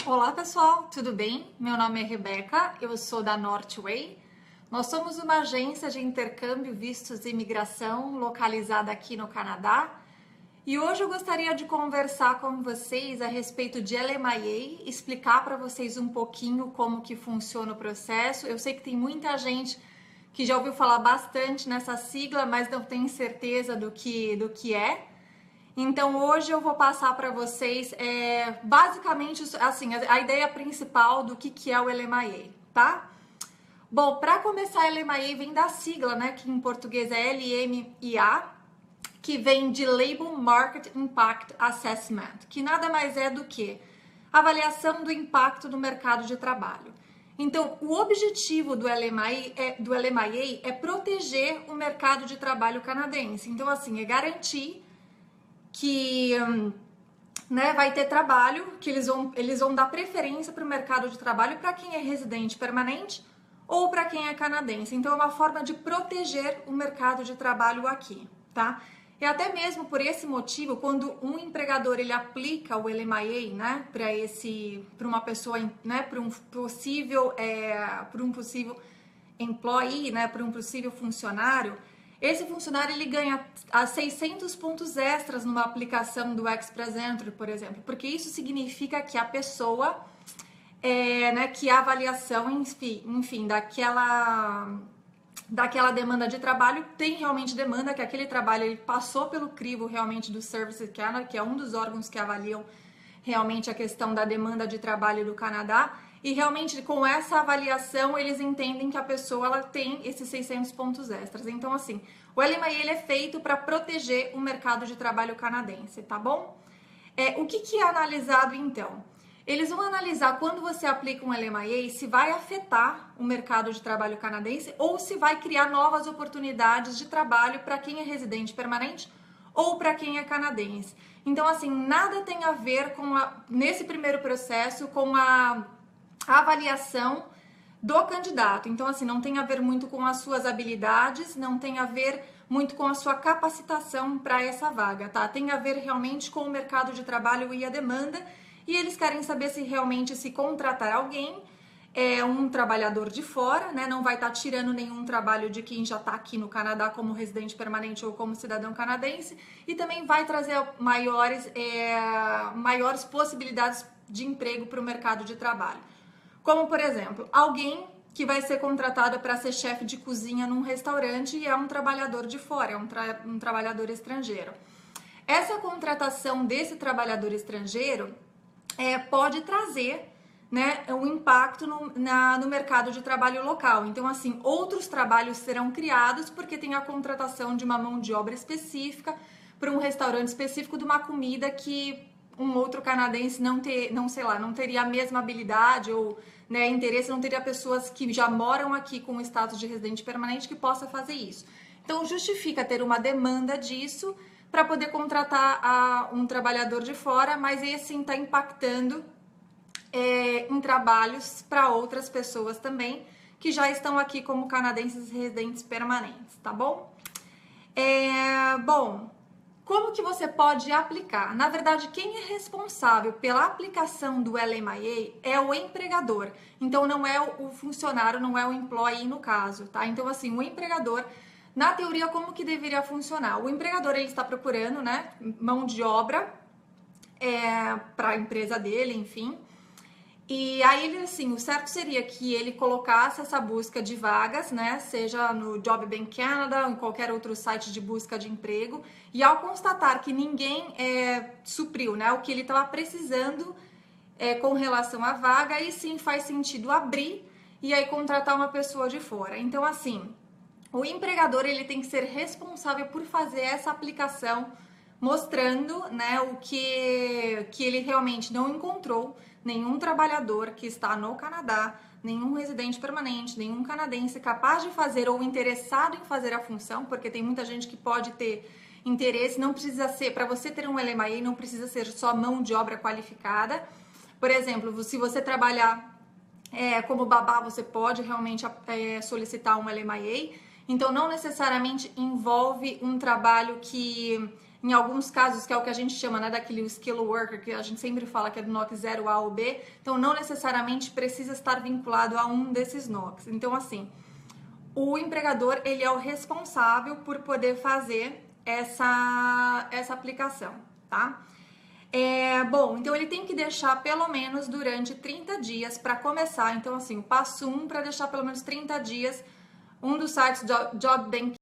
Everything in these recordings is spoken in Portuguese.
Olá pessoal, tudo bem? Meu nome é Rebeca, eu sou da Northway. Nós somos uma agência de intercâmbio, vistos e imigração localizada aqui no Canadá. E hoje eu gostaria de conversar com vocês a respeito de LMIA, explicar para vocês um pouquinho como que funciona o processo. Eu sei que tem muita gente que já ouviu falar bastante nessa sigla, mas não tem certeza do que é. Então hoje eu vou passar para vocês basicamente assim a ideia principal do que é o LMIA, tá? Bom, para começar, LMIA vem da sigla, né, que em português é LMIA, que vem de Labor Market Impact Assessment, que nada mais é do que avaliação do impacto do mercado de trabalho. Então, o objetivo do LMIA é proteger o mercado de trabalho canadense. Então, assim, é garantir que vai ter trabalho, que eles vão dar preferência para o mercado de trabalho para quem é residente permanente ou para quem é canadense. Então, é uma forma de proteger o mercado de trabalho aqui, tá? E até mesmo por esse motivo, quando um empregador ele aplica o LMIA, né, para uma pessoa, né, para um possível employee, né, para um possível funcionário, esse funcionário ele ganha 600 pontos extras numa aplicação do Express Entry, por exemplo, porque isso significa que a pessoa, que a avaliação, enfim, daquela demanda de trabalho tem realmente demanda, que aquele trabalho ele passou pelo crivo realmente do Services Canada, que é um dos órgãos que avaliam realmente a questão da demanda de trabalho do Canadá, e realmente com essa avaliação eles entendem que a pessoa ela tem esses 600 pontos extras. Então assim, o LMIA ele é feito para proteger o mercado de trabalho canadense, tá bom? O que é analisado então? Eles vão analisar quando você aplica um LMIA se vai afetar o mercado de trabalho canadense ou se vai criar novas oportunidades de trabalho para quem é residente permanente ou para quem é canadense. Então, assim, nada tem a ver nesse primeiro processo com a avaliação do candidato. Então, assim, não tem a ver muito com as suas habilidades, não tem a ver muito com a sua capacitação para essa vaga, tá? Tem a ver realmente com o mercado de trabalho e a demanda, e eles querem saber se realmente se contratar alguém é um trabalhador de fora, né? Não vai estar tirando nenhum trabalho de quem já está aqui no Canadá como residente permanente ou como cidadão canadense, e também vai trazer maiores possibilidades de emprego para o mercado de trabalho. Como, por exemplo, alguém que vai ser contratado para ser chefe de cozinha num restaurante e é um trabalhador de fora, é um trabalhador estrangeiro. Essa contratação desse trabalhador estrangeiro pode trazer, né, um impacto no mercado de trabalho local. Então, assim, outros trabalhos serão criados porque tem a contratação de uma mão de obra específica para um restaurante específico de uma comida que um outro canadense não teria a mesma habilidade ou, né, interesse, não teria pessoas que já moram aqui com o status de residente permanente que possa fazer isso. Então, justifica ter uma demanda disso para poder contratar um trabalhador de fora, mas esse está impactando em trabalhos para outras pessoas também que já estão aqui como canadenses residentes permanentes, tá bom? Bom, como que você pode aplicar? Na verdade, quem é responsável pela aplicação do LMIA é o empregador. Então, não é o funcionário, não é o employee no caso, tá? Então, assim, o empregador, na teoria, como que deveria funcionar? O empregador, ele está procurando, né, mão de obra para a empresa dele, enfim. E aí, ele, assim, o certo seria que ele colocasse essa busca de vagas, né, seja no Job Bank Canada ou em qualquer outro site de busca de emprego, e ao constatar que ninguém supriu, né, o que ele estava precisando com relação à vaga, aí sim faz sentido abrir e aí contratar uma pessoa de fora. Então, assim, o empregador ele tem que ser responsável por fazer essa aplicação, mostrando, né, o que ele realmente não encontrou nenhum trabalhador que está no Canadá, nenhum residente permanente, nenhum canadense capaz de fazer ou interessado em fazer a função, porque tem muita gente que pode ter interesse, não precisa ser, para você ter um LMIA, não precisa ser só mão de obra qualificada. Por exemplo, se você trabalhar como babá, você pode realmente solicitar um LMIA. Então, não necessariamente envolve um trabalho que em alguns casos, que é o que a gente chama, né, daquele skill worker, que a gente sempre fala que é do NOC 0A ou B, então não necessariamente precisa estar vinculado a um desses NOCs. Então, assim, o empregador, ele é o responsável por poder fazer essa aplicação, tá? Bom, então ele tem que deixar pelo menos durante 30 dias para começar. Então, assim, o passo 1 para deixar pelo menos 30 dias, um dos sites JobBank.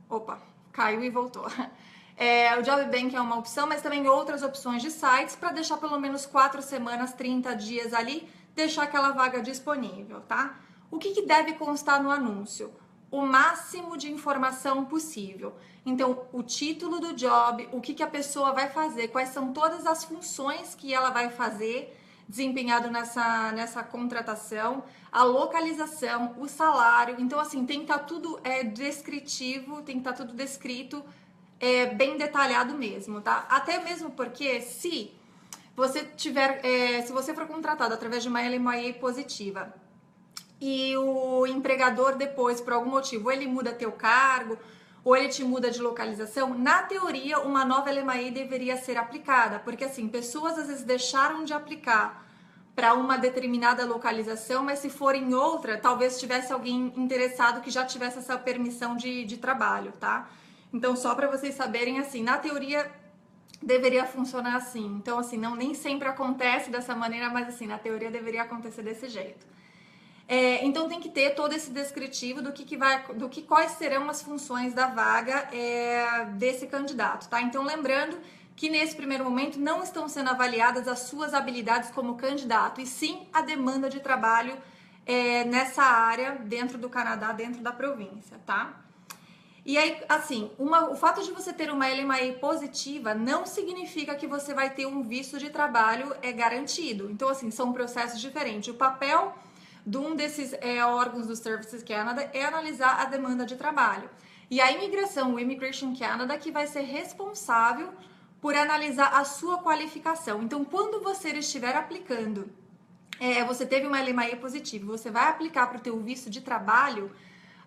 Opa, caiu e voltou. O JobBank é uma opção, mas também outras opções de sites para deixar pelo menos 4 semanas, 30 dias ali, deixar aquela vaga disponível, tá? O que deve constar no anúncio? O máximo de informação possível. Então, o título do job, o que a pessoa vai fazer, quais são todas as funções que ela vai fazer, desempenhado nessa contratação, a localização, o salário. Então, assim, tem que estar tudo descritivo, tem que estar tudo descrito, bem detalhado mesmo, tá? Até mesmo porque se você se você for contratado através de uma LMIA positiva e o empregador depois, por algum motivo, ou ele muda teu cargo, ou ele te muda de localização, na teoria, uma nova LMAE deveria ser aplicada, porque assim, pessoas às vezes deixaram de aplicar para uma determinada localização, mas se for em outra, talvez tivesse alguém interessado que já tivesse essa permissão de trabalho, tá? Então, só para vocês saberem, assim, na teoria deveria funcionar assim. Então, assim, não nem sempre acontece dessa maneira, mas assim, na teoria deveria acontecer desse jeito. Então tem que ter todo esse descritivo do que quais serão as funções da vaga desse candidato, tá? Então lembrando que nesse primeiro momento não estão sendo avaliadas as suas habilidades como candidato, e sim a demanda de trabalho nessa área dentro do Canadá, dentro da província, tá? E aí, assim, o fato de você ter uma LMAE positiva não significa que você vai ter um visto de trabalho garantido. Então, assim, são processos diferentes. O papel de um desses órgãos do Services Canada é analisar a demanda de trabalho. E a imigração, o Immigration Canada, que vai ser responsável por analisar a sua qualificação. Então, quando você estiver aplicando, você teve uma LMAE positiva, você vai aplicar para o teu visto de trabalho,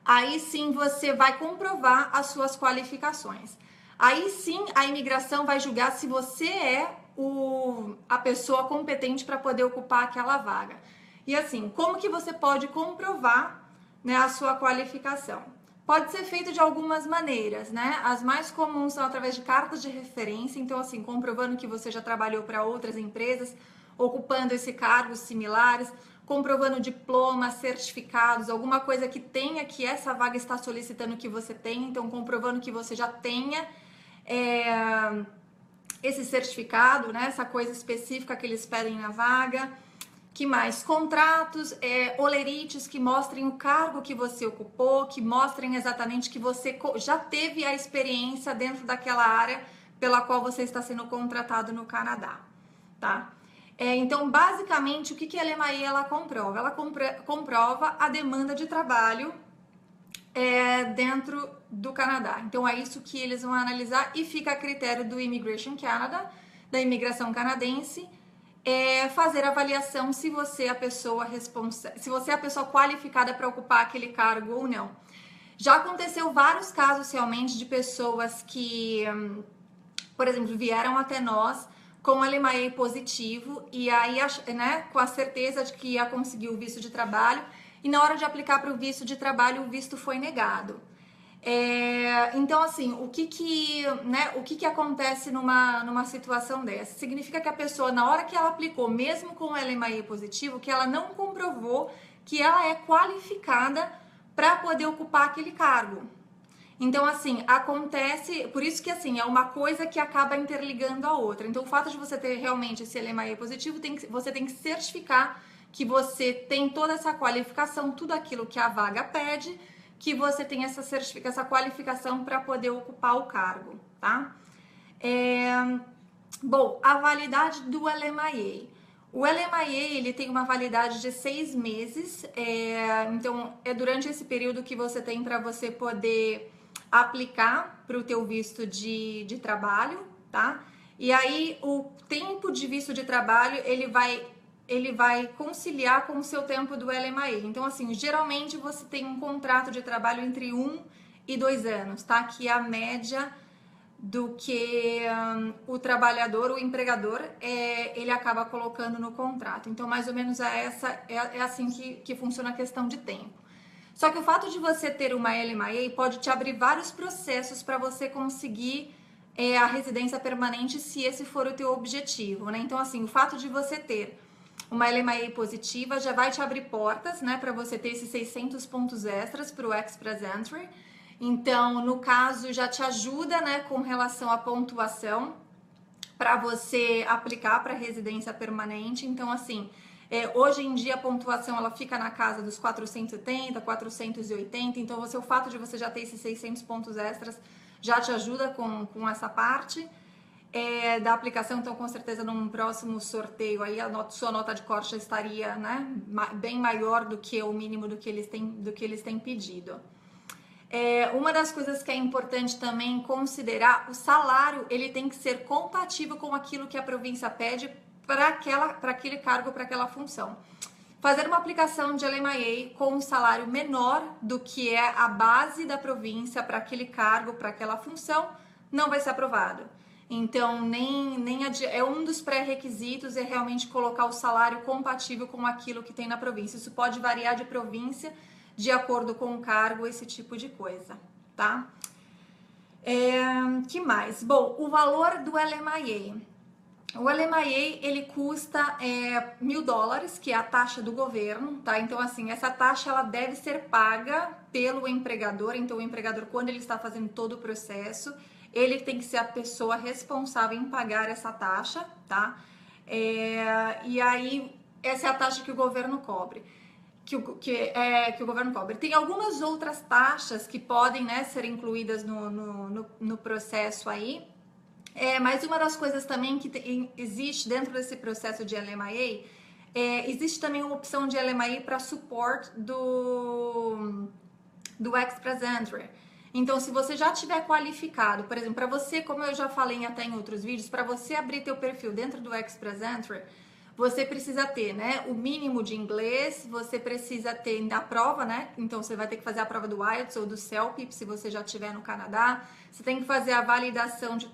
aí sim você vai comprovar as suas qualificações. Aí sim a imigração vai julgar se você é a pessoa competente para poder ocupar aquela vaga. E assim, como que você pode comprovar, né, a sua qualificação? Pode ser feito de algumas maneiras, né? As mais comuns são através de cartas de referência, então assim, comprovando que você já trabalhou para outras empresas, ocupando esse cargos similares, comprovando diplomas, certificados, alguma coisa que tenha que essa vaga está solicitando que você tenha, então comprovando que você já tenha esse certificado, né? Essa coisa específica que eles pedem na vaga. Que mais? Contratos, olerites que mostrem o cargo que você ocupou, que mostrem exatamente que você já teve a experiência dentro daquela área pela qual você está sendo contratado no Canadá, tá? Então, basicamente, o que a LMAE ela comprova? Ela comprova a demanda de trabalho dentro do Canadá. Então, é isso que eles vão analisar e fica a critério do Immigration Canada, da imigração canadense, fazer avaliação se você é a pessoa se você é a pessoa qualificada para ocupar aquele cargo ou não. Já aconteceu vários casos realmente de pessoas que, por exemplo, vieram até nós com a LMAE positivo e aí, né, com a certeza de que ia conseguir o visto de trabalho, e na hora de aplicar para o visto de trabalho, o visto foi negado. Então, assim, o que acontece numa situação dessa? Significa que a pessoa, na hora que ela aplicou, mesmo com o LMAE positivo, que ela não comprovou que ela é qualificada para poder ocupar aquele cargo. Então, assim, acontece, por isso que, assim, é uma coisa que acaba interligando a outra. Então, o fato de você ter realmente esse LMAE positivo, você tem que certificar que você tem toda essa qualificação, tudo aquilo que a vaga pede, que você tem essa qualificação para poder ocupar o cargo, tá? Bom, a validade do LMIA. O LMIA, ele tem uma validade de 6 meses, então é durante esse período que você tem para você poder aplicar para o teu visto de trabalho, tá? E aí, o tempo de visto de trabalho, ele vai conciliar com o seu tempo do LMAE. Então, assim, geralmente você tem um contrato de trabalho entre 1 e 2 anos, tá? Que é a média do que o trabalhador, o empregador, ele acaba colocando no contrato. Então, mais ou menos é assim que funciona a questão de tempo. Só que o fato de você ter uma LMIA pode te abrir vários processos para você conseguir a residência permanente, se esse for o teu objetivo, né? Então, assim, o fato de você ter uma LMIA positiva já vai te abrir portas, né, para você ter esses 600 pontos extras para o Express Entry. Então, no caso, já te ajuda, né, com relação à pontuação para você aplicar para residência permanente. Então, assim, hoje em dia a pontuação ela fica na casa dos 470, 480. Então, o fato de você já ter esses 600 pontos extras já te ajuda com essa parte da aplicação. Então, com certeza, num próximo sorteio aí sua nota de corte já estaria, né, bem maior do que o mínimo do que eles têm pedido. Uma das coisas que é importante também considerar, o salário ele tem que ser compatível com aquilo que a província pede para aquele cargo, para aquela função. Fazer uma aplicação de LMIA com um salário menor do que é a base da província para aquele cargo, para aquela função, não vai ser aprovado. Então, é um dos pré-requisitos é realmente colocar o salário compatível com aquilo que tem na província. Isso pode variar de província, de acordo com o cargo, esse tipo de coisa, tá? Que mais? Bom, o valor do LMIA. O LMIA, ele custa $1.000, que é a taxa do governo, tá? Então, assim, essa taxa, ela deve ser paga pelo empregador. Então, o empregador, quando ele está fazendo todo o processo, ele tem que ser a pessoa responsável em pagar essa taxa, tá? E aí, essa é a taxa que o governo cobre. Que o governo cobre. Tem algumas outras taxas que podem, né, ser incluídas no processo aí. Mas uma das coisas também que existe dentro desse processo de LMIA, existe também uma opção de LMIA para suporte do Express Entry. Então, se você já tiver qualificado, por exemplo, para você, como eu já falei até em outros vídeos, para você abrir teu perfil dentro do Express Entry, você precisa ter, né, o mínimo de inglês, você precisa ter a prova, né? Então, você vai ter que fazer a prova do IELTS ou do CELP, se você já estiver no Canadá. Você tem que fazer a validação de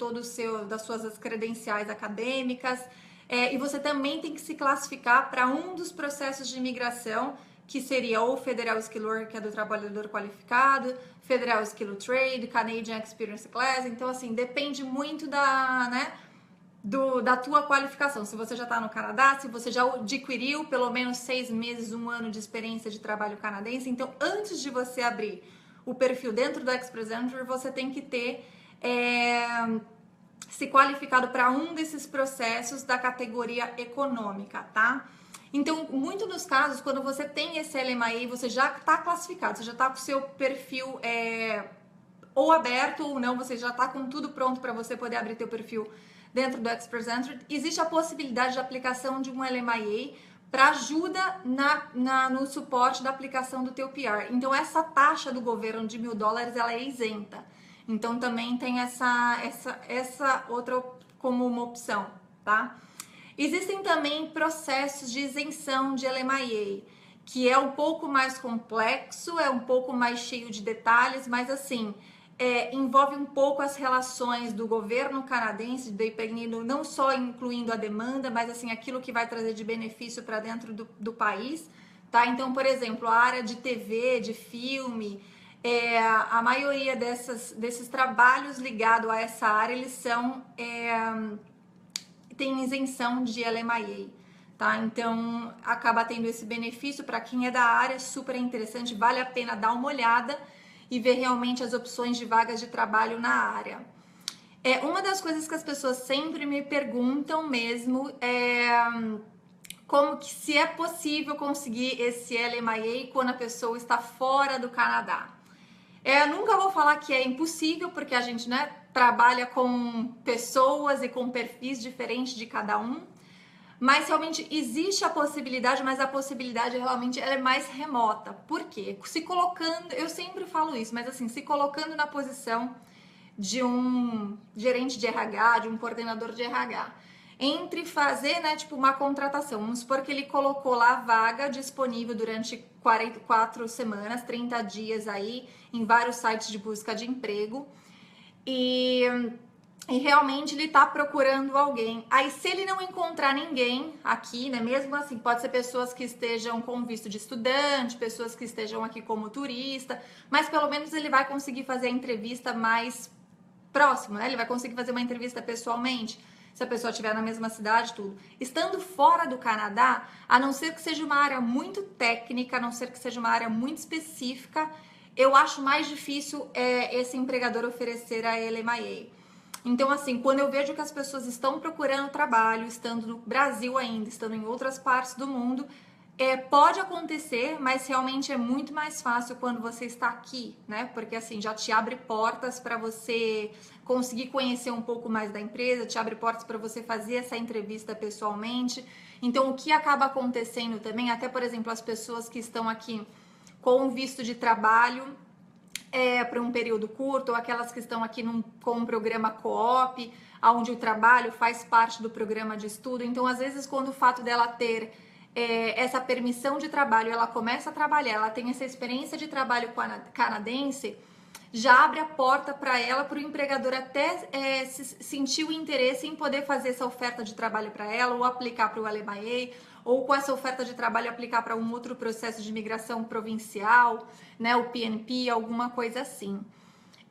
das suas credenciais acadêmicas. E você também tem que se classificar para um dos processos de imigração, que seria o Federal Skill Worker, que é do trabalhador qualificado, Federal Skill Trade, Canadian Experience Class. Então, assim, depende muito da tua qualificação. Se você já está no Canadá, se você já adquiriu pelo menos 6 meses, 1 ano de experiência de trabalho canadense. Então, antes de você abrir o perfil dentro do Express Entry, você tem que ter se qualificado para um desses processos da categoria econômica, tá? Então, muito nos casos, quando você tem esse LMIA, você já está classificado, você já está com o seu perfil ou aberto ou não, você já está com tudo pronto para você poder abrir teu perfil dentro do Express Entry. Existe a possibilidade de aplicação de um LMIA para ajuda no suporte da aplicação do teu PR. Então, essa taxa do governo de $1.000, ela é isenta. Então, também tem essa outra como uma opção, tá? Existem também processos de isenção de LMIA, que é um pouco mais complexo, é um pouco mais cheio de detalhes, mas assim, envolve um pouco as relações do governo canadense, dependendo, não só incluindo a demanda, mas assim, aquilo que vai trazer de benefício para dentro do país, tá? Então, por exemplo, a área de TV, de filme, a maioria desses trabalhos ligados a essa área, eles tem isenção de LMIA, tá? Então, acaba tendo esse benefício para quem é da área, super interessante, vale a pena dar uma olhada e ver realmente as opções de vagas de trabalho na área. Uma das coisas que as pessoas sempre me perguntam mesmo se é possível conseguir esse LMIA quando a pessoa está fora do Canadá. Eu nunca vou falar que é impossível, porque a gente, né, trabalha com pessoas e com perfis diferentes de cada um, mas realmente existe a possibilidade, mas a possibilidade realmente ela é mais remota. Por quê? Se colocando, eu sempre falo isso, mas assim, se colocando na posição de um gerente de RH, de um coordenador de RH. entre fazer, né, tipo uma contratação. Vamos supor que ele colocou lá a vaga disponível durante 44 semanas, 30 dias aí, em vários sites de busca de emprego. E realmente ele tá procurando alguém. Aí se ele não encontrar ninguém aqui, né, mesmo assim, pode ser pessoas que estejam com visto de estudante, pessoas que estejam aqui como turista, mas pelo menos ele vai conseguir fazer a entrevista mais próximo, né? Ele vai conseguir fazer uma entrevista pessoalmente, se a pessoa estiver na mesma cidade, tudo. Estando fora do Canadá, a não ser que seja uma área muito técnica, a não ser que seja uma área muito específica, eu acho mais difícil esse empregador oferecer a LMIA. Então, assim, quando eu vejo que as pessoas estão procurando trabalho, estando no Brasil ainda, estando em outras partes do mundo, pode acontecer, mas realmente é muito mais fácil quando você está aqui, né? Porque assim, já te abre portas para você conseguir conhecer um pouco mais da empresa, te abre portas para você fazer essa entrevista pessoalmente. Então, o que acaba acontecendo também, até por exemplo, as pessoas que estão aqui com visto de trabalho, para um período curto, ou aquelas que estão aqui com um programa co-op, onde o trabalho faz parte do programa de estudo. Então, às vezes, quando o fato dela ter essa permissão de trabalho, ela começa a trabalhar, ela tem essa experiência de trabalho canadense, já abre a porta para ela, para o empregador até sentir o interesse em poder fazer essa oferta de trabalho para ela, ou aplicar para o LMIA, ou com essa oferta de trabalho aplicar para um outro processo de imigração provincial, né, o PNP, alguma coisa assim.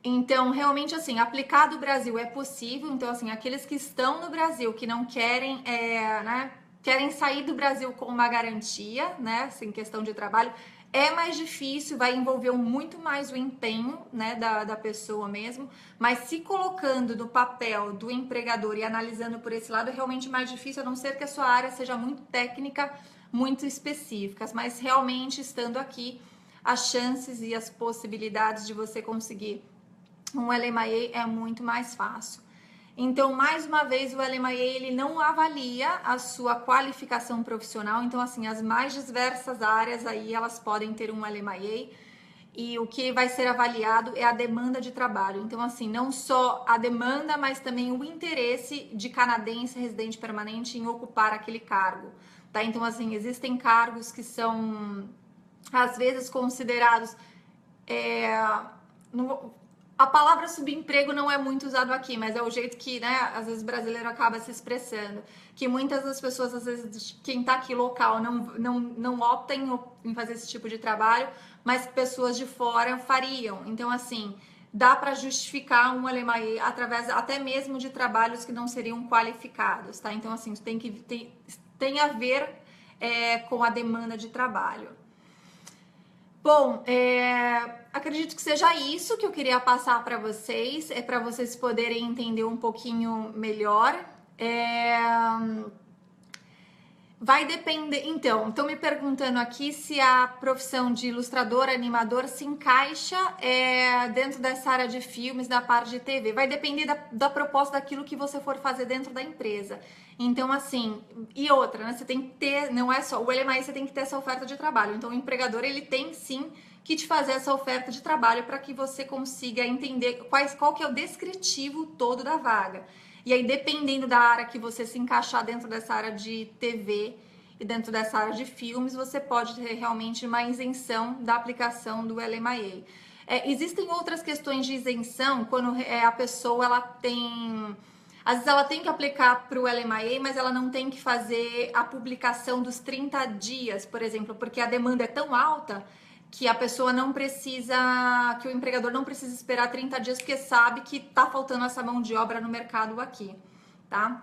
Então, realmente, assim, aplicar do Brasil é possível. Então, assim, aqueles que estão no Brasil, que não querem, né, querem sair do Brasil com uma garantia, né, assim, questão de trabalho, é mais difícil, vai envolver muito mais o empenho, né, da pessoa mesmo, mas se colocando no papel do empregador e analisando por esse lado, é realmente mais difícil, a não ser que a sua área seja muito técnica, muito específica, mas realmente estando aqui, as chances e as possibilidades de você conseguir um LMIA é muito mais fácil. Então, mais uma vez, o LMIA ele não avalia a sua qualificação profissional. Então, assim, as mais diversas áreas aí, elas podem ter um LMIA. E o que vai ser avaliado é a demanda de trabalho. Então, assim, não só a demanda, mas também o interesse de canadense residente permanente em ocupar aquele cargo, tá? Então, assim, existem cargos que são, às vezes, considerados... A palavra subemprego não é muito usado aqui, mas é o jeito que, né, às vezes o brasileiro acaba se expressando. Que muitas das pessoas, às vezes, quem tá aqui local não opta em fazer esse tipo de trabalho, mas pessoas de fora fariam. Então, assim, dá para justificar um LMIA através até mesmo de trabalhos que não seriam qualificados, tá? Então, assim, tem a ver com a demanda de trabalho. Bom, acredito que seja isso que eu queria passar para vocês, para vocês poderem entender um pouquinho melhor. Vai depender, então, estão me perguntando aqui se a profissão de ilustrador, animador se encaixa dentro dessa área de filmes, da parte de TV. Vai depender da proposta daquilo que você for fazer dentro da empresa. Então, assim, e outra, né? Você tem que ter, não é só, o LMIA você tem que ter essa oferta de trabalho. Então, o empregador, ele tem sim que te fazer essa oferta de trabalho para que você consiga entender qual que é o descritivo todo da vaga. E aí, dependendo da área que você se encaixar dentro dessa área de TV e dentro dessa área de filmes, você pode ter realmente uma isenção da aplicação do LMIA. Existem outras questões de isenção quando a pessoa ela tem... Às vezes ela tem que aplicar para o LMIA, mas ela não tem que fazer a publicação dos 30 dias, por exemplo, porque a demanda é tão alta que a pessoa não precisa, que o empregador não precisa esperar 30 dias, porque sabe que tá faltando essa mão de obra no mercado aqui, tá?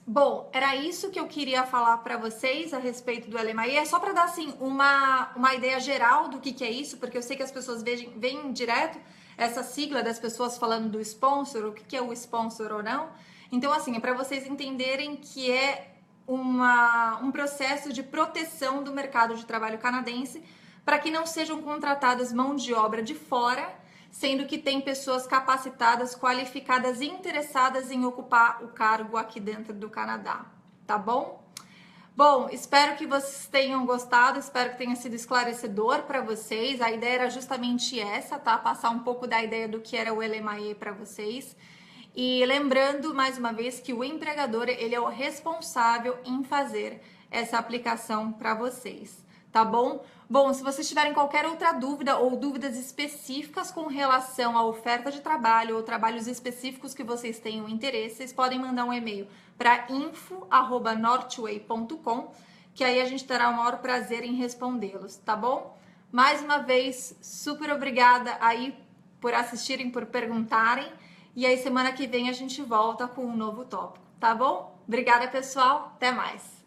Bom, era isso que eu queria falar para vocês a respeito do LMIA. É só para dar, assim, uma ideia geral do que é isso, porque eu sei que as pessoas veem direto essa sigla das pessoas falando do sponsor, o que é o sponsor ou não. Então, assim, é para vocês entenderem que é um processo de proteção do mercado de trabalho canadense para que não sejam contratadas mão de obra de fora, sendo que tem pessoas capacitadas, qualificadas e interessadas em ocupar o cargo aqui dentro do Canadá, tá bom? Bom, espero que vocês tenham gostado, espero que tenha sido esclarecedor para vocês. A ideia era justamente essa, tá? Passar um pouco da ideia do que era o LMIA para vocês. E lembrando mais uma vez que o empregador ele é o responsável em fazer essa aplicação para vocês, tá bom? Bom, se vocês tiverem qualquer outra dúvida ou dúvidas específicas com relação à oferta de trabalho ou trabalhos específicos que vocês tenham interesse, vocês podem mandar um e-mail para info@northway.com, que aí a gente terá o maior prazer em respondê-los, tá bom? Mais uma vez, super obrigada aí por assistirem, por perguntarem. E aí, semana que vem a gente volta com um novo tópico, tá bom? Obrigada, pessoal. Até mais.